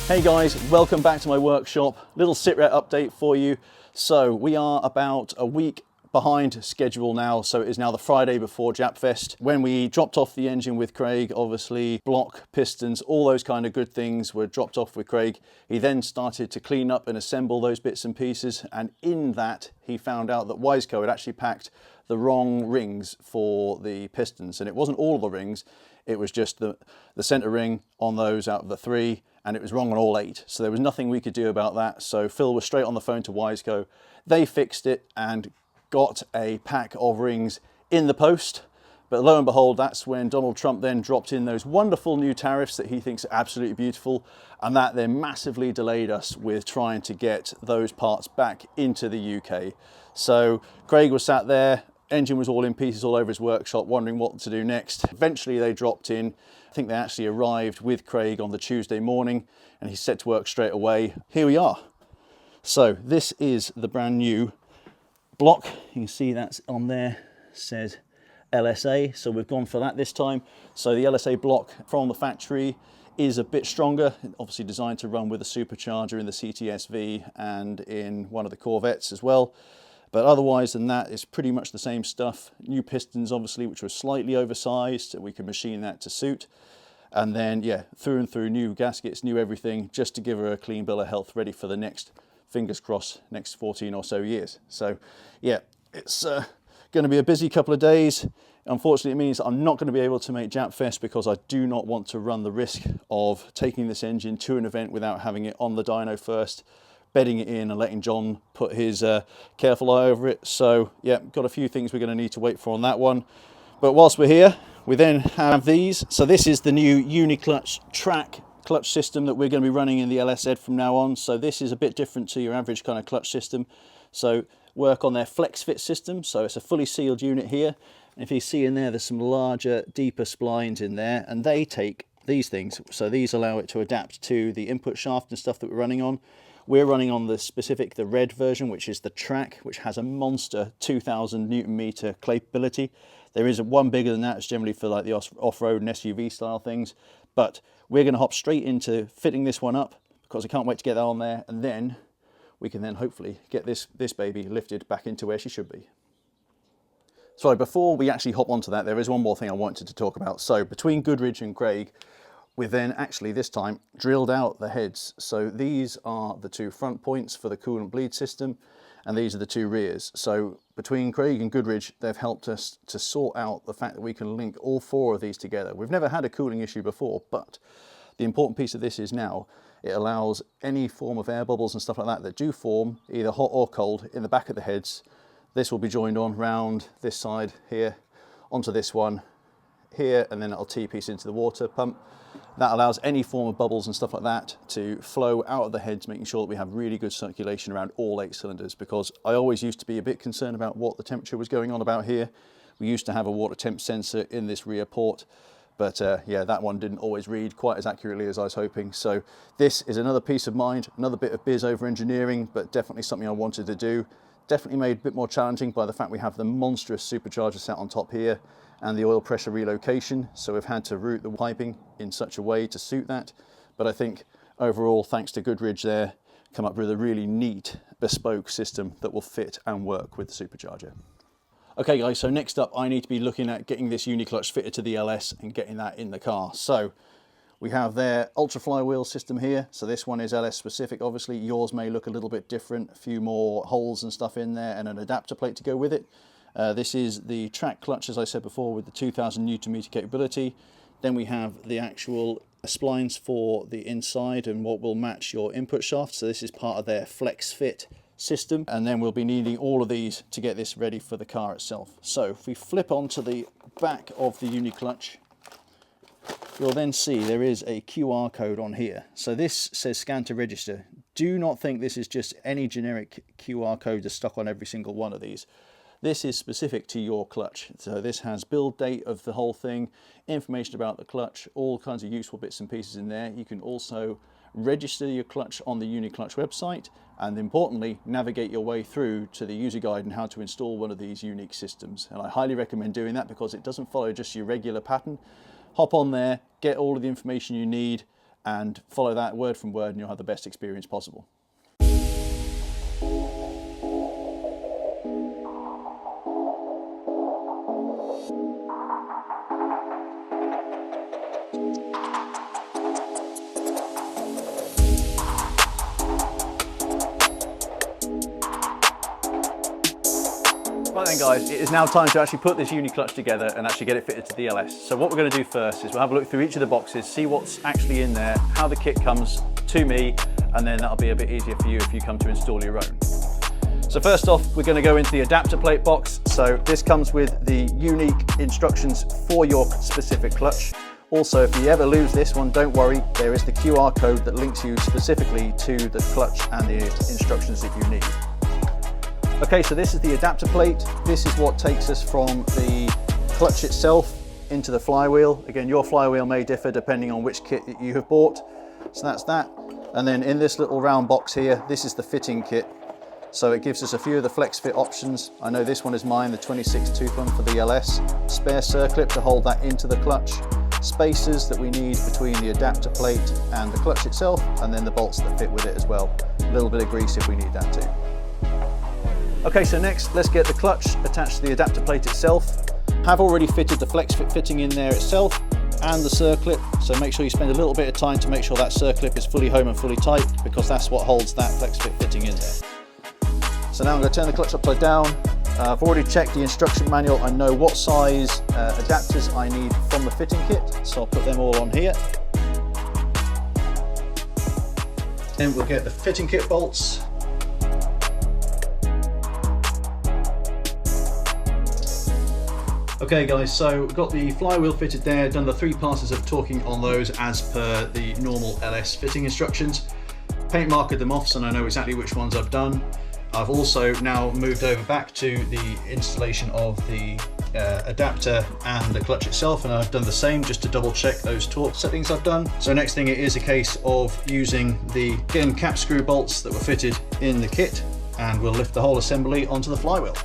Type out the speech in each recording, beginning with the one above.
Hey guys, welcome back to my workshop. Little sit-rep update for you. So we are about a week behind schedule now, so it is now the Friday before Japfest. When we dropped off the engine with Craig, obviously block, pistons, all those kind of good things were dropped off with Craig. He then started to clean up and assemble those bits and pieces, and in that he found out that Wiseco had actually packed the wrong rings for the pistons, and it wasn't all of the rings, it was just the center ring on those out of the 3, and it was wrong on all 8. So there was nothing we could do about that. So Phil was straight on the phone to Wiseco. They fixed it and got a pack of rings in the post. But lo and behold, that's when Donald Trump then dropped in those wonderful new tariffs that he thinks are absolutely beautiful. And that then massively delayed us with trying to get those parts back into the UK. So Craig was sat there, engine was all in pieces all over his workshop, wondering what to do next. Eventually they dropped in. I think they actually arrived with Craig on the Tuesday morning, and he set to work straight away. Here we are. So this is the brand new block. You can see that's on there, says LSA. So we've gone for that this time. So the LSA block from the factory is a bit stronger, obviously designed to run with a supercharger in the CTSV and in one of the Corvettes as well. But otherwise than that, it's pretty much the same stuff. New pistons, obviously, which were slightly oversized, so we can machine that to suit. And then, yeah, through and through, new gaskets, new everything, just to give her a clean bill of health, ready for the next, fingers crossed, next 14 or so years. So, yeah, it's going to be a busy couple of days. Unfortunately, it means I'm not going to be able to make Japfest because I do not want to run the risk of taking this engine to an event without having it on the dyno first, bedding it in and letting John put his careful eye over it. So yeah, got a few things we're going to need to wait for on that one. But whilst we're here, we then have these. So this is the new UniClutch Track clutch system that we're going to be running in the LSZ from now on. So this is a bit different to your average kind of clutch system. So work on their flex fit system. So it's a fully sealed unit here. And if you see in there, there's some larger, deeper splines in there, and they take these things. So these allow it to adapt to the input shaft and stuff that we're running on. We're running on the red version, which is the Track, which has a monster 2000 Newton meter capability. There is one bigger than that. It's generally for like the off-road and SUV style things. But we're going to hop straight into fitting this one up because I can't wait to get that on there. And then we can then hopefully get this baby lifted back into where she should be. Sorry, before we actually hop onto that, there is one more thing I wanted to talk about. So between Goodridge and Craig, we then actually this time drilled out the heads. So these are the 2 front points for the coolant bleed system, and these are the 2 rears. So between Craig and Goodridge, they've helped us to sort out the fact that we can link all 4 of these together. We've never had a cooling issue before, but the important piece of this is now it allows any form of air bubbles and stuff like that do form, either hot or cold, in the back of the heads. This will be joined on round this side here, onto this one here, and then it'll T-piece into the water pump. That allows any form of bubbles and stuff like that to flow out of the heads, making sure that we have really good circulation around all 8 cylinders, because I always used to be a bit concerned about what the temperature was going on about here. We used to have a water temp sensor in this rear port, but yeah, that one didn't always read quite as accurately as I was hoping. So this is another peace of mind, another bit of biz over engineering, but definitely something I wanted to do. Definitely made a bit more challenging by the fact we have the monstrous supercharger sat on top here and the oil pressure relocation. So we've had to route the piping in such a way to suit that. But I think overall, thanks to Goodridge there, come up with a really neat bespoke system that will fit and work with the supercharger. Okay guys, so next up I need to be looking at getting this UniClutch fitted to the LS and getting that in the car. So we have their ultra flywheel system here. So this one is LS specific, obviously. Yours may look a little bit different, a few more holes and stuff in there and an adapter plate to go with it. This is the Track clutch, as I said before, with the 2000 Newton meter capability. Then we have the actual splines for the inside and what will match your input shaft. So this is part of their flex fit system. And then we'll be needing all of these to get this ready for the car itself. So if we flip onto the back of the UniClutch, you'll then see there is a QR code on here. So this says scan to register. Do not think this is just any generic QR code that's stuck on every single one of these. This is specific to your clutch. So this has build date of the whole thing, information about the clutch, all kinds of useful bits and pieces in there. You can also register your clutch on the UniClutch website, and importantly, navigate your way through to the user guide on how to install one of these unique systems. And I highly recommend doing that because it doesn't follow just your regular pattern. Hop on there, get all of the information you need, and follow that word from word and you'll have the best experience possible. Right then guys, it is now time to actually put this UniClutch together and actually get it fitted to the LS. So what we're going to do first is we'll have a look through each of the boxes, see what's actually in there, how the kit comes to me, and then that'll be a bit easier for you if you come to install your own. So first off, we're going to go into the adapter plate box. So this comes with the unique instructions for your specific clutch. Also, if you ever lose this one, don't worry, there is the QR code that links you specifically to the clutch and the instructions that you need. Okay, so this is the adapter plate. This is what takes us from the clutch itself into the flywheel. Again, your flywheel may differ depending on which kit that you have bought. So that's that. And then in this little round box here, this is the fitting kit. So it gives us a few of the flex fit options. I know this one is mine, the 26 tooth one for the LS. Spare circlip to hold that into the clutch. Spacers that we need between the adapter plate and the clutch itself, and then the bolts that fit with it as well. A little bit of grease if we need that too. Okay, so next, let's get the clutch attached to the adapter plate itself. Have already fitted the flex fit fitting in there itself and the circlip, so make sure you spend a little bit of time to make sure that circlip is fully home and fully tight, because that's what holds that flex fit fitting in there. So now I'm going to turn the clutch upside down. I've already checked the instruction manual. I know what size adapters I need from the fitting kit, so I'll put them all on here. Then we'll get the fitting kit bolts. Okay guys, so we've got the flywheel fitted there, done the 3 passes of torquing on those as per the normal LS fitting instructions. Paint markered them off so I know exactly which ones I've done. I've also now moved over back to the installation of the adapter and the clutch itself, and I've done the same just to double check those torque settings I've done. So next thing, it is a case of using the again cap screw bolts that were fitted in the kit, and we'll lift the whole assembly onto the flywheel.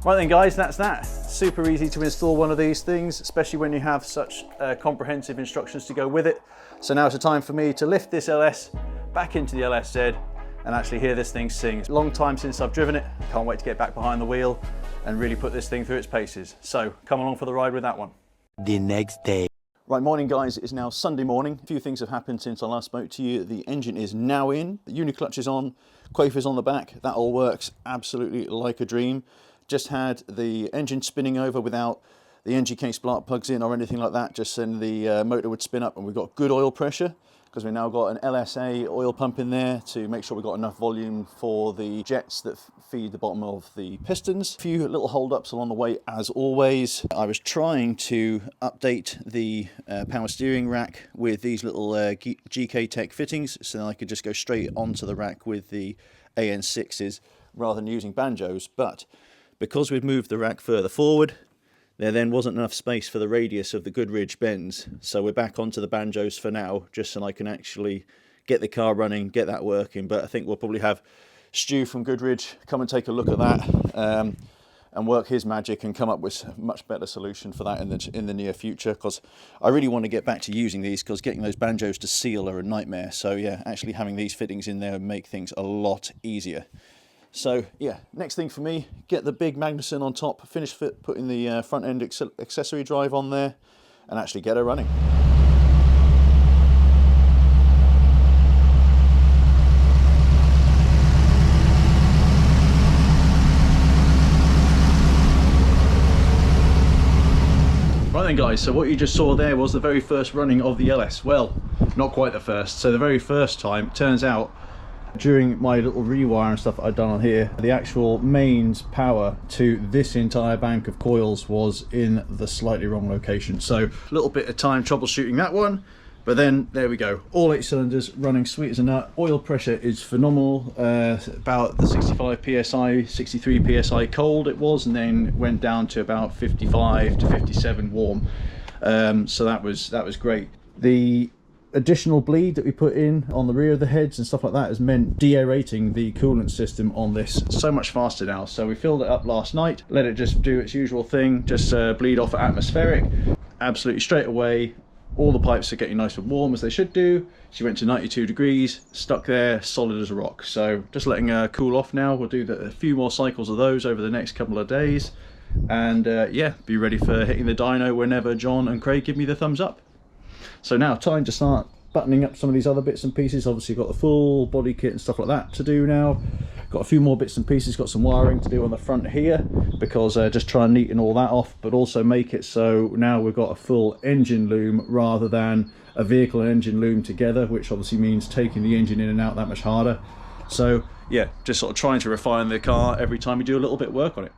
Right then guys, that's that. Super easy to install one of these things, especially when you have such comprehensive instructions to go with it. So now it's the time for me to lift this LS back into the LSZ and actually hear this thing sing. It's a long time since I've driven it. Can't wait to get back behind the wheel and really put this thing through its paces. So come along for the ride with that one. The next day. Right, morning guys, it is now Sunday morning. A few things have happened since I last spoke to you. The engine is now in, the UniClutch is on, Quafer's on the back. That all works absolutely like a dream. Just had the engine spinning over without the NGK spark plugs in or anything like that, just then the motor would spin up, and we've got good oil pressure because we've now got an LSA oil pump in there to make sure we've got enough volume for the jets that feed the bottom of the pistons. A few little hold-ups along the way as always. I was trying to update the power steering rack with these little GK Tech fittings so then I could just go straight onto the rack with the AN6s rather than using banjos, but because we'd moved the rack further forward, there then wasn't enough space for the radius of the Goodridge bends. So we're back onto the banjos for now, just so I can actually get the car running, get that working. But I think we'll probably have Stu from Goodridge come and take a look at that and work his magic and come up with a much better solution for that in the near future, because I really want to get back to using these, because getting those banjos to seal are a nightmare. So yeah, actually having these fittings in there would make things a lot easier. So yeah, next thing for me, get the big Magnuson on top, finish fit, putting the front end accessory drive on there, and actually get her running. Right then guys, so what you just saw there was the very first running of the LS. Well, not quite the first. So the very first time, it turns out, during my little rewire and stuff I'd done on here, the actual mains power to this entire bank of coils was in the slightly wrong location. So a little bit of time troubleshooting that one, but then there we go, all 8 cylinders running sweet as a nut. Oil pressure is phenomenal, about the 65 psi, 63 psi cold it was, and then went down to about 55 to 57 warm. So that was great. The additional bleed that we put in on the rear of the heads and stuff like that has meant de-aerating the coolant system on this so much faster now. So we filled it up last night, let it just do its usual thing, just bleed off at atmospheric. Absolutely straight away, all the pipes are getting nice and warm as they should do. She went to 92 degrees, stuck there, solid as a rock. So just letting her cool off now. We'll do a few more cycles of those over the next couple of days. And yeah, be ready for hitting the dyno whenever John and Craig give me the thumbs up. So now time to start buttoning up some of these other bits and pieces. Obviously got the full body kit and stuff like that to do now. Got a few more bits and pieces, got some wiring to do on the front here, because just try and neaten all that off, but also make it so now we've got a full engine loom rather than a vehicle and engine loom together, which obviously means taking the engine in and out that much harder. So yeah, just sort of trying to refine the car every time you do a little bit of work on it.